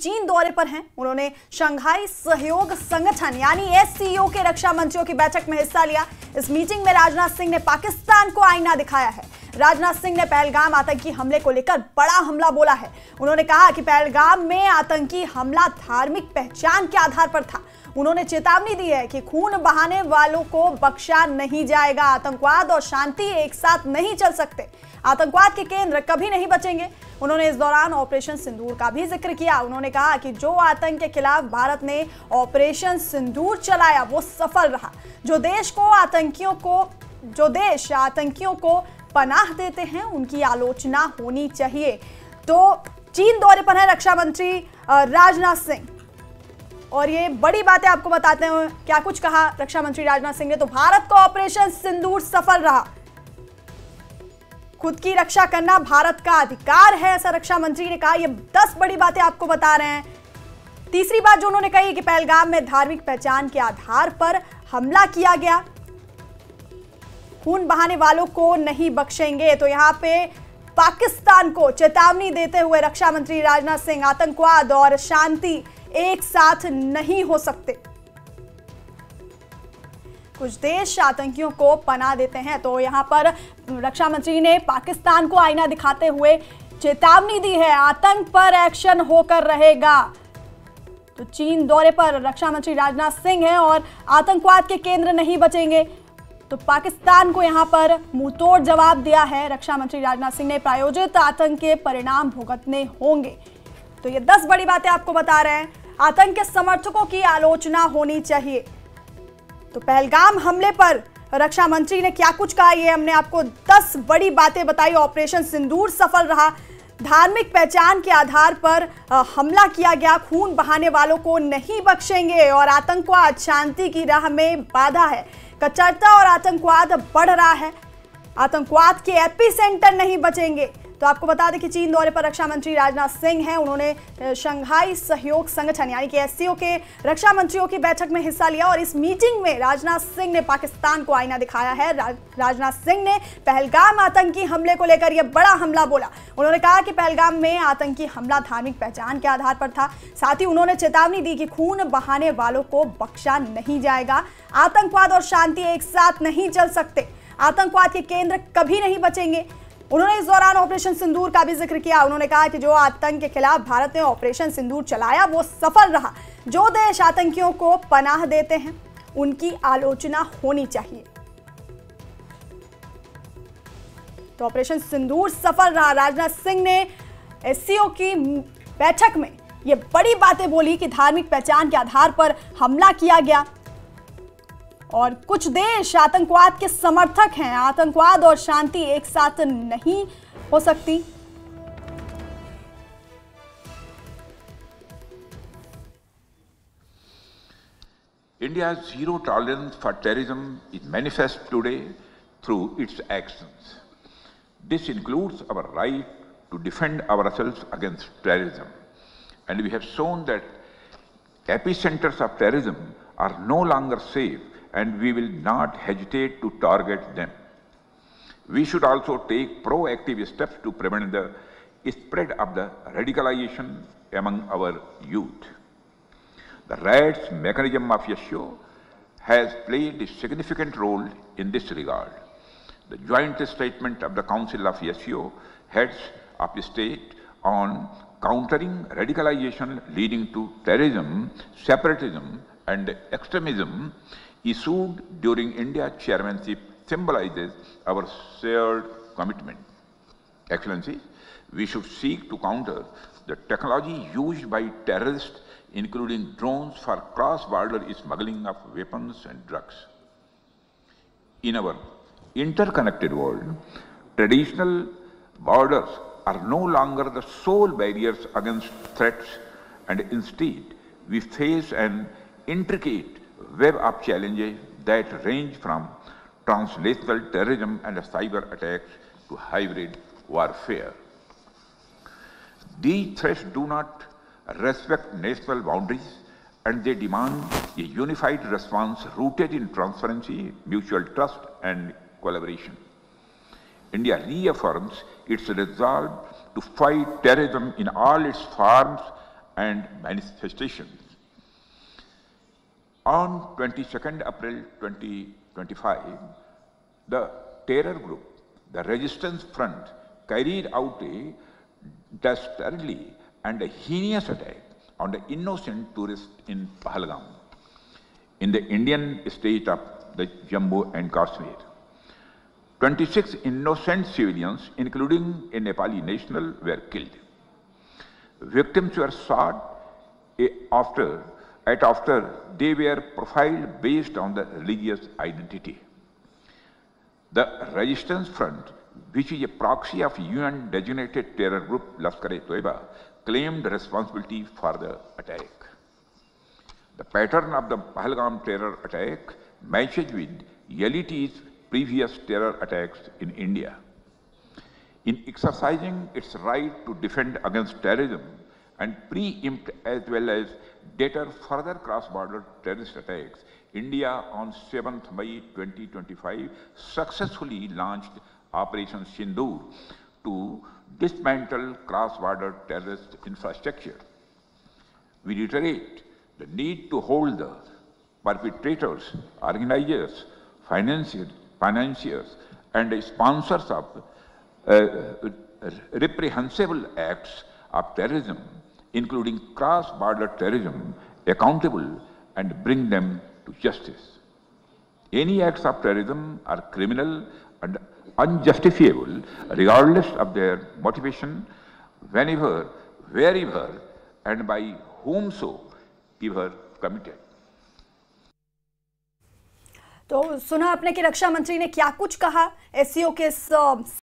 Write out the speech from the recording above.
चीन दौरे पर हैं। उन्होंने शंघाई सहयोग संगठन यानी SCO के रक्षा मंत्रियों की बैठक में हिस्सा लिया। इस मीटिंग में राजनाथ सिंह ने पाकिस्तान को आईना दिखाया है। राजनाथ सिंह ने पहलगाम आतंकी हमले को लेकर बड़ा हमला बोला है। उन्होंने कहा कि पहलगाम में आतंकी हमला धार्मिक पहचान के आधार पर था। उन्होंने चेतावनी दी है कि खून बहाने वालों को बख्शा नहीं जाएगा। आतंकवाद और शांति एक साथ नहीं चल सकते। आतंकवाद के केंद्र कभी नहीं बचेंगे। उन्होंने इस दौरान ऑपरेशन सिंदूर का भी जिक्र किया। उन्होंने कहा कि जो आतंक के खिलाफ भारत ने ऑपरेशन सिंदूर चलाया वो सफल रहा। जो देश आतंकियों को पनाह देते हैं उनकी आलोचना होनी चाहिए। तो चीन दौरे पर है रक्षा मंत्री राजनाथ सिंह और ये बड़ी बातें आपको बताते हैं। क्या कुछ कहा रक्षा मंत्री राजनाथ सिंह ने, तो भारत का ऑपरेशन सिंदूर सफल रहा। खुद की रक्षा करना भारत का अधिकार है, ऐसा रक्षा मंत्री ने कहा। ये 10 बड़ी बातें आपको बता रहे हैं। तीसरी बात जो उन्होंने कही कि पहलगाम में धार्मिक पहचान के आधार पर हमला किया गया, खून बहाने वालों को नहीं बख्शेंगे। तो यहां पे पाकिस्तान को चेतावनी देते हुए रक्षा मंत्री राजनाथ सिंह, आतंकवाद और शांति एक साथ नहीं हो सकते। कुछ देश आतंकियों को पनाह देते हैं, तो यहां पर रक्षा मंत्री ने पाकिस्तान को आईना दिखाते हुए चेतावनी दी है, आतंक पर एक्शन होकर रहेगा। तो चीन दौरे पर रक्षा मंत्री राजनाथ सिंह हैं और आतंकवाद के केंद्र नहीं बचेंगे। तो पाकिस्तान को यहां पर मुंहतोड़ जवाब दिया है रक्षा मंत्री राजनाथ सिंह ने। प्रायोजित आतंक के परिणाम भुगतने होंगे। तो ये 10 बड़ी बातें आपको बता रहे हैं। आतंक के समर्थकों की आलोचना होनी चाहिए। तो पहलगाम हमले पर रक्षा मंत्री ने क्या कुछ कहा, ये हमने आपको 10 बड़ी बातें बताई। ऑपरेशन सिंदूर सफल रहा। धार्मिक पहचान के आधार पर हमला किया गया, खून बहाने वालों को नहीं बख्शेंगे और आतंकवाद शांति की राह में बाधा है। कट्टरता और आतंकवाद बढ़ रहा है। आतंकवाद के एपिसेंटर नहीं बचेंगे। तो आपको बता दें कि चीन दौरे पर रक्षा मंत्री राजनाथ सिंह हैं। उन्होंने शंघाई सहयोग संगठन यानी कि SCO के रक्षा मंत्रियों की बैठक में हिस्सा लिया और इस मीटिंग में राजनाथ सिंह ने पाकिस्तान को आईना दिखाया है। राजनाथ सिंह ने पहलगाम आतंकी हमले को लेकर यह बड़ा हमला बोला। उन्होंने कहा कि पहलगाम में आतंकी हमला धार्मिक पहचान के आधार पर था। साथ ही उन्होंने चेतावनी दी कि खून बहाने वालों को बख्शा नहीं जाएगा। आतंकवाद और शांति एक साथ नहीं चल सकते। आतंकवाद के केंद्र कभी नहीं बचेंगे। उन्होंने इस दौरान ऑपरेशन सिंदूर का भी जिक्र किया। उन्होंने कहा कि जो आतंक के खिलाफ भारत ने ऑपरेशन सिंदूर चलाया वो सफल रहा। जो देश आतंकियों को पनाह देते हैं उनकी आलोचना होनी चाहिए। तो ऑपरेशन सिंदूर सफल रहा। राजनाथ सिंह ने SCO की बैठक में ये बड़ी बातें बोली कि धार्मिक पहचान के आधार पर हमला किया गया और कुछ देश आतंकवाद के समर्थक हैं। आतंकवाद और शांति एक साथ नहीं हो सकती। India's zero tolerance for terrorism is manifest today through its actions. This includes our right to defend ourselves against terrorism. And we have shown that epicenters of terrorism are no longer safe, and we will not hesitate to target them. We should also take proactive steps to prevent the spread of the radicalization among our youth. The RADS mechanism of SCO has played a significant role in this regard. The joint statement of the Council of SCO heads of state on countering radicalization leading to terrorism, separatism, and extremism issued during India's chairmanship symbolizes our shared commitment. Excellencies, we should seek to counter the technology used by terrorists, including drones, for cross-border smuggling of weapons and drugs. In our interconnected world, traditional borders are no longer the sole barriers against threats, and instead we face an intricate web of challenges that range from translational terrorism and cyber attacks to hybrid warfare. These threats do not respect national boundaries, and they demand a unified response rooted in transparency, mutual trust, and collaboration. India reaffirms its resolve to fight terrorism in all its forms and manifestations. On 22nd April 2025, the terror group, the Resistance Front, carried out a dastardly and a heinous attack on the innocent tourists in Pahalgam, in the Indian state of the Jammu and Kashmir. 26 innocent civilians, including a Nepali national, were killed. Victims were shot after they were profiled based on the religious identity. The Resistance Front, which is a proxy of UN-designated terror group Lashkar-e-Toiba, claimed responsibility for the attack. The pattern of the Pahalgam terror attack matches with LET's previous terror attacks in India. In exercising its right to defend against terrorism and preempt as well as deter further cross-border terrorist attacks, India on 7th May 2025 successfully launched Operation Sindoor to dismantle cross-border terrorist infrastructure. We reiterate the need to hold the perpetrators, organizers, financiers, and sponsors of reprehensible acts of terrorism, including cross-border terrorism, accountable and bring them to justice. Any acts of terrorism are criminal and unjustifiable, regardless of their motivation, whenever, wherever, and by whomsoever committed. तो सुना आपने कि रक्षा मंत्री ने क्या कुछ कहा SCO के